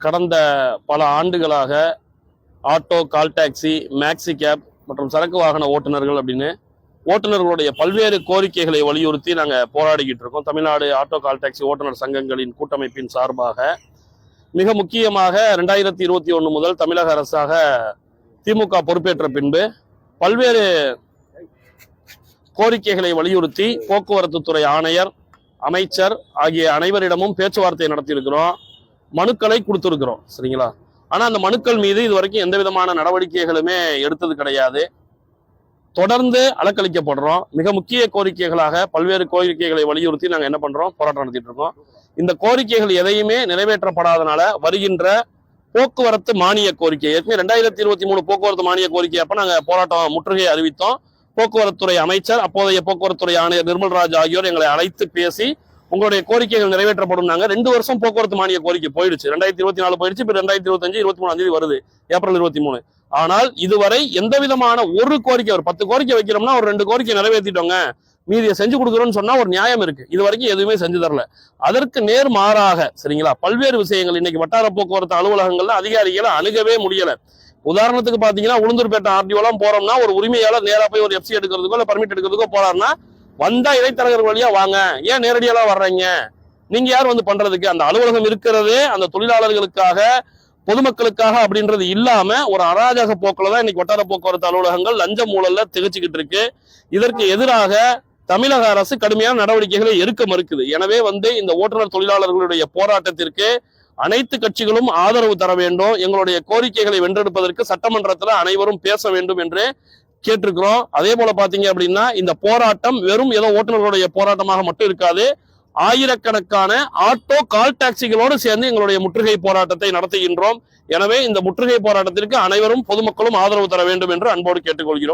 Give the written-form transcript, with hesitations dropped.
கடந்த பல ஆண்டுகளாக auto, call taxi, maxi cab மற்றும் சரக்கு வாகன ஓட்டுநர்கள் அப்படின்னு ஓட்டுநர்களுடைய பல்வேறு கோரிக்கைகளை வலியுறுத்தி நாங்கள் போராடிக்கிட்டு இருக்கோம். தமிழ்நாடு ஆட்டோ, கால் டாக்ஸி ஓட்டுநர் சங்கங்களின் கூட்டமைப்பின் சார்பாக மிக முக்கியமாக 2021 முதல் தமிழக அரசாக திமுக பொறுப்பேற்ற பின்பு பல்வேறு கோரிக்கைகளை வலியுறுத்தி போக்குவரத்து துறை ஆணையர், அமைச்சர் ஆகிய அனைவரிடமும் பேச்சுவார்த்தை நடத்தியிருக்கிறோம், மனுக்களை கொடுத்திருக்கிறோம். சரிங்களா? ஆனா அந்த மனுக்கள் மீது இதுவரைக்கும் எந்த விதமான நடவடிக்கைகளுமே எடுத்தது கிடையாது. தொடர்ந்து அலக்களிக்கப்படுறோம். மிக முக்கிய கோரிக்கைகளாக பல்வேறு கோரிக்கைகளை வலியுறுத்தி நாங்கள் என்ன பண்றோம், போராட்டம் நடத்திட்டு இருக்கோம். இந்த கோரிக்கைகள் எதையுமே நிறைவேற்றப்படாதனால வருகின்ற போக்குவரத்து மானிய கோரிக்கை, ஏற்கனவே 2023 போக்குவரத்து மானிய கோரிக்கை அப்ப நாங்க போராட்டம் முற்றுகையை அறிவித்தோம். போக்குவரத்துறை அமைச்சர், அப்போதைய போக்குவரத்துறை ஆணையர் நிர்மல்ராஜ் ஆகியோர் எங்களை அழைத்து பேசி உங்களுடைய கோரிக்கைகள் நிறைவேற்றப்படும். 2 வருஷம் போக்குவரத்து மானிய கோரிக்கை போயிடுச்சு. 2024 போயிடுச்சு. இப்ப 2025 23 வருது, ஏப்ரல் 23. ஆனால் இதுவரை எந்த விதமான ஒரு கோரிக்கை, ஒரு 10 கோரிக்கை வைக்கிறோம்னா ஒரு 2 கோரிக்கை நிறைவேற்றிட்டோங்க, மீதியை செஞ்சு கொடுக்குறோம்னு சொன்னா ஒரு நியாயம் இருக்கு. இது வரைக்கும் எதுவுமே செஞ்சு தரல. அதற்கு நேர்மாறாக, சரிங்களா, பல்வேறு விஷயங்கள் இன்னைக்கு வட்டார போக்குவரத்து அலுவலகங்கள்ல அதிகாரிகளை அணுகவே முடியல. உதாரணத்துக்கு பாத்தீங்கன்னா, உளுந்தூர்பேட்டை ஆர்டிஓ எல்லாம் போறோம்னா ஒரு உரிமையாளர் நேரா போய் ஒரு எஃப்சி எடுக்கிறதுக்கோ இல்ல பர்மிட் எடுக்கிறதுக்கோ போறாருன்னா, வந்தா இடைத்தரகர் வழியா வாங்க, ஏன் நேரடியெல்லாம் வர்றீங்க, நீங்க யார் வந்து பண்றதுக்கு? அந்த அலுவலகம் இருக்கிறது அந்த தொழிலாளர்களுக்காக, பொதுமக்களுக்காக அப்படின்றது இல்லாம ஒரு அராஜக போக்குல தான் இன்னைக்கு வட்டார போக்குவரத்து அலுவலகங்கள் லஞ்ச ஊழல்ல திகச்சுக்கிட்டு இருக்கு. இதற்கு எதிராக தமிழக அரசு கடுமையான நடவடிக்கைகளை எடுக்க மறுக்குது. எனவே இந்த ஓட்டுநர் தொழிலாளர்களுடைய போராட்டத்திற்கு அனைத்து கட்சிகளும் ஆதரவு தர வேண்டும். எங்களுடைய கோரிக்கைகளை வென்றெடுப்பதற்கு சட்டமன்றத்தில் அனைவரும் பேச வேண்டும் என்று கேட்டிருக்கிறோம். அதே போல பாத்தீங்க அப்படின்னா, இந்த போராட்டம் வெறும் ஏதோ ஓட்டுநர்களுடைய போராட்டமாக மட்டும் இருக்காது. ஆயிரக்கணக்கான ஆட்டோ, கால் டாக்ஸிகளோடு சேர்ந்து எங்களுடைய முற்றுகை போராட்டத்தை நடத்துகின்றோம். எனவே இந்த முற்றுகை போராட்டத்திற்கு அனைவரும் பொதுமக்களும் ஆதரவு தர வேண்டும் என்று அன்போடு கேட்டுக்கொள்கிறோம்.